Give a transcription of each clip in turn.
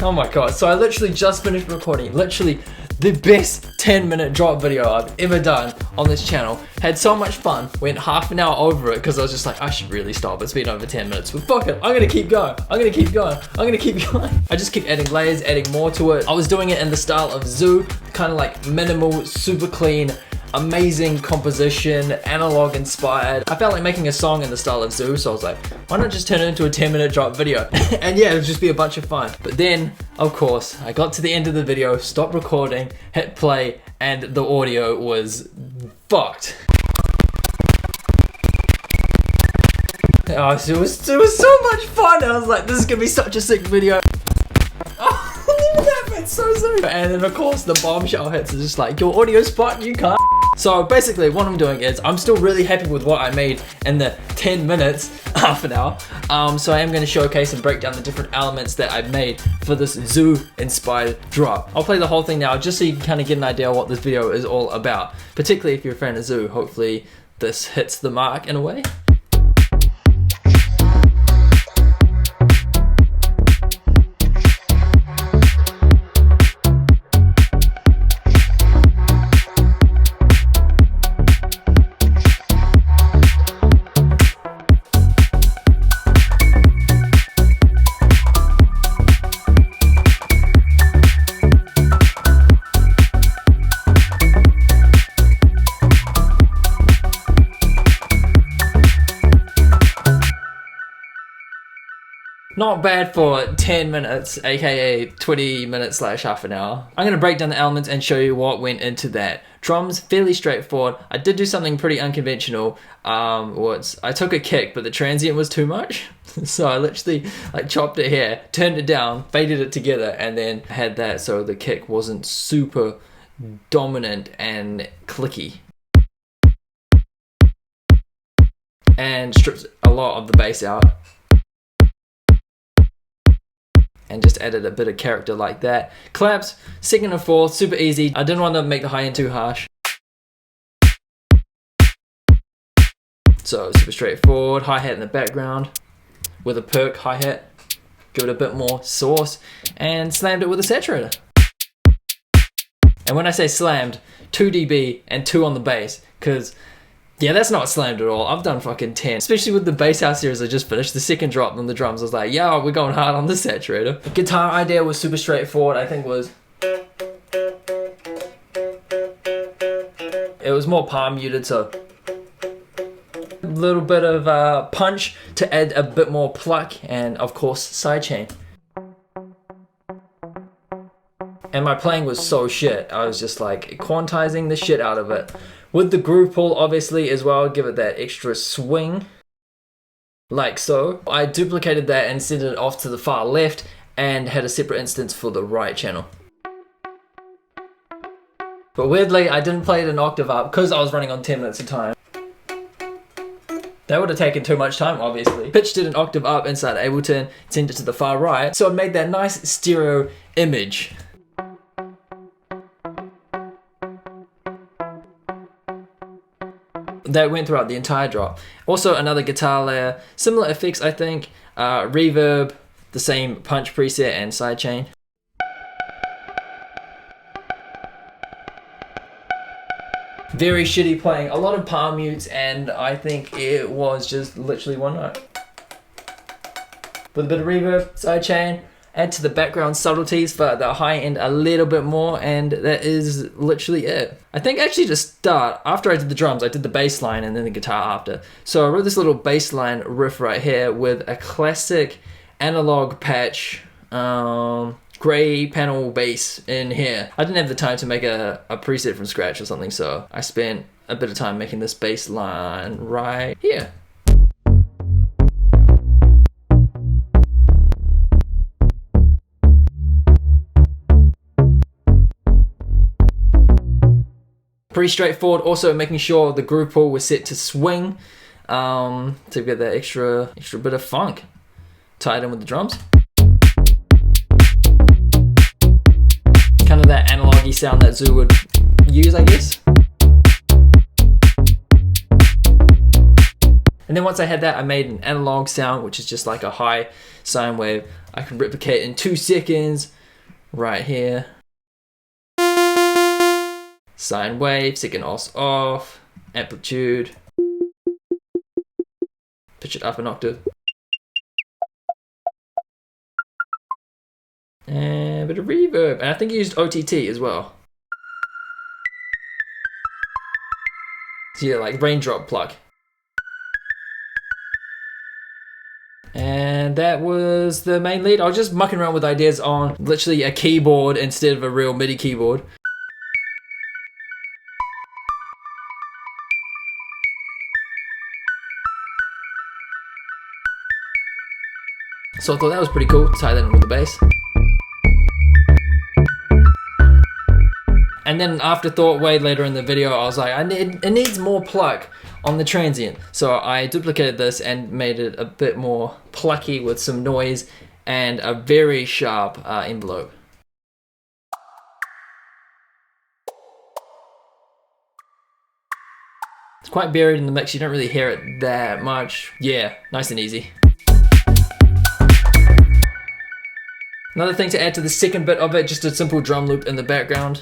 Oh my god, so I literally just finished recording, literally the best 10-minute drop video I've ever done on this channel. Had so much fun, went half an hour over it because I was just like, I should really stop, it's been over 10 minutes, but fuck it, I'm gonna keep going, I'm gonna keep going, I'm gonna keep going. I just keep adding layers, adding more to it. I was doing it in the style of ZHU, kind of like minimal, super clean, amazing composition, analog inspired. I felt like making a song in the style of ZHU, so I was like, why not just turn it into a 10-minute drop video? And yeah, it would just be a bunch of fun. But then, of course, I got to the end of the video, stopped recording, hit play, and the audio was fucked. Oh, it was so much fun. I was like, this is gonna be such a sick video. It's so sick. And then of course the bombshell hits. It's just like, your audio spot, you can't. So basically what I'm doing is I'm still really happy with what I made in the 10 minutes, half an hour. So I am going to showcase and break down the different elements that I've made for this ZHU inspired drop. I'll play the whole thing now just so you can kind of get an idea of what this video is all about. Particularly if you're a fan of ZHU, hopefully this hits the mark in a way. Not bad for 10 minutes, aka 20 minutes / half an hour. I'm going to break down the elements and show you what went into that. Drums, fairly straightforward. I did do something pretty unconventional. I took a kick, but the transient was too much. So I literally like chopped it here, turned it down, faded it together, and then had that so the kick wasn't super dominant and clicky. And stripped a lot of the bass out. And just added a bit of character like that. Claps, second and fourth, super easy. I didn't want to make the high end too harsh. So super straightforward, hi-hat in the background with a perk hi-hat. Give it a bit more sauce and slammed it with a saturator. And when I say slammed, 2 dB and 2 on the bass, because yeah, that's not slammed at all. I've done fucking 10. Especially with the bass house series I just finished, the second drop on the drums. I was like, yeah, we're going hard on the saturator. The guitar idea was super straightforward. I think it was more palm muted, so a little bit of punch to add a bit more pluck, and of course sidechain. And my playing was so shit. I was just like quantizing the shit out of it. With the groove pull, obviously, as well, give it that extra swing, like so. I duplicated that and sent it off to the far left and had a separate instance for the right channel. But weirdly, I didn't play it an octave up because I was running on 10 minutes of time. That would have taken too much time, obviously. Pitched it an octave up inside Ableton, sent it to the far right, so it made that nice stereo image. That went throughout the entire drop. Also another guitar layer, similar effects I think, reverb, the same punch preset and sidechain. Very shitty playing, a lot of palm mutes, and I think it was just literally one note. With a bit of reverb, sidechain, add to the background subtleties for the high end a little bit more, and that is literally it. I think actually to start, after I did the drums, I did the bass line and then the guitar after. So I wrote this little bass line riff right here with a classic analog patch, gray panel bass in here. I didn't have the time to make a preset from scratch or something, so I spent a bit of time making this bass line right here. Pretty straightforward, also making sure the groove pull was set to swing to get that extra bit of funk tied in with the drums. Kind of that analog-y sound that ZHU would use, I guess. And then once I had that, I made an analog sound, which is just like a high sine wave. I can replicate in 2 seconds right here. Sine wave, second os off, amplitude, pitch it up an octave, and a bit of reverb. And I think I used OTT as well. So yeah, like raindrop plug. And that was the main lead. I was just mucking around with ideas on literally a keyboard instead of a real MIDI keyboard. So I thought that was pretty cool to tie that in with the bass. And then an afterthought way later in the video, I was like, it needs more pluck on the transient. So I duplicated this and made it a bit more plucky with some noise and a very sharp envelope. It's quite buried in the mix, you don't really hear it that much. Yeah, nice and easy. Another thing to add to the second bit of it, just a simple drum loop in the background.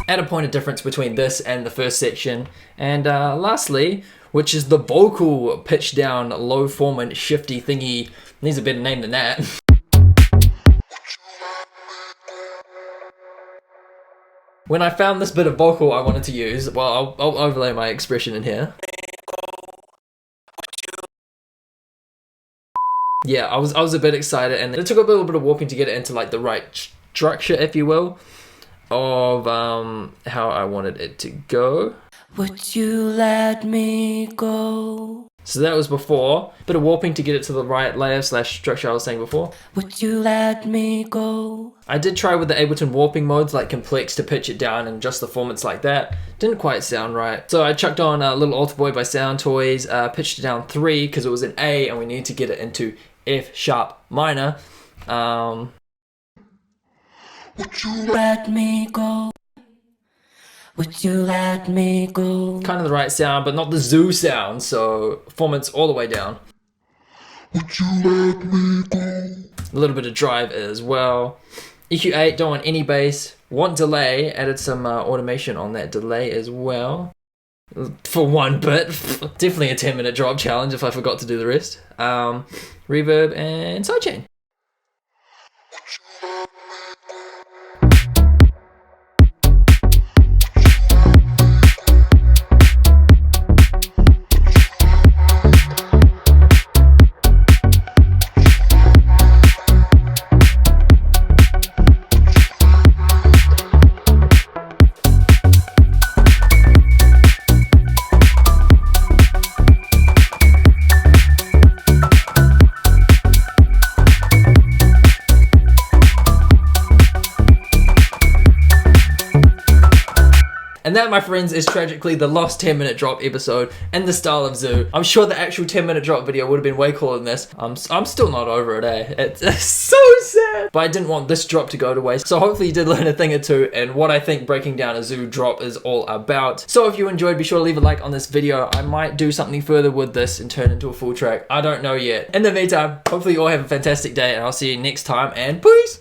Add a point of difference between this and the first section. And lastly, which is the vocal pitch down, low formant, shifty thingy. Needs a better name than that. When I found this bit of vocal I wanted to use, well, I'll overlay my expression in here. Yeah, I was a bit excited, and it took a little bit of warping to get it into like the right structure, if you will, of how I wanted it to go. Would you let me go? So that was before. Bit of warping to get it to the right layer / structure I was saying before. Would you let me go? I did try with the Ableton warping modes like complex to pitch it down and just the formats like that. Didn't quite sound right. So I chucked on a Little Altar Boy by Sound Toys, pitched it down 3 because it was an A and we needed to get it into F sharp minor. Would you let me go? Would you let me go? Kind of the right sound, but not the zoo sound, so formants all the way down. Would you let me go? A little bit of drive as well. EQ8, don't want any bass. Want delay, added some automation on that delay as well. For 1 bit. Definitely a 10-minute drop challenge if I forgot to do the rest. Reverb and sidechain. And that, my friends, is tragically the lost 10-minute drop episode in the style of Zoo. I'm sure the actual 10-minute drop video would have been way cooler than this. I'm still not over it, eh? It's so sad. But I didn't want this drop to go to waste. So hopefully you did learn a thing or two and what I think breaking down a Zoo drop is all about. So if you enjoyed, be sure to leave a like on this video. I might do something further with this and turn it into a full track. I don't know yet. In the meantime, hopefully you all have a fantastic day and I'll see you next time, and peace!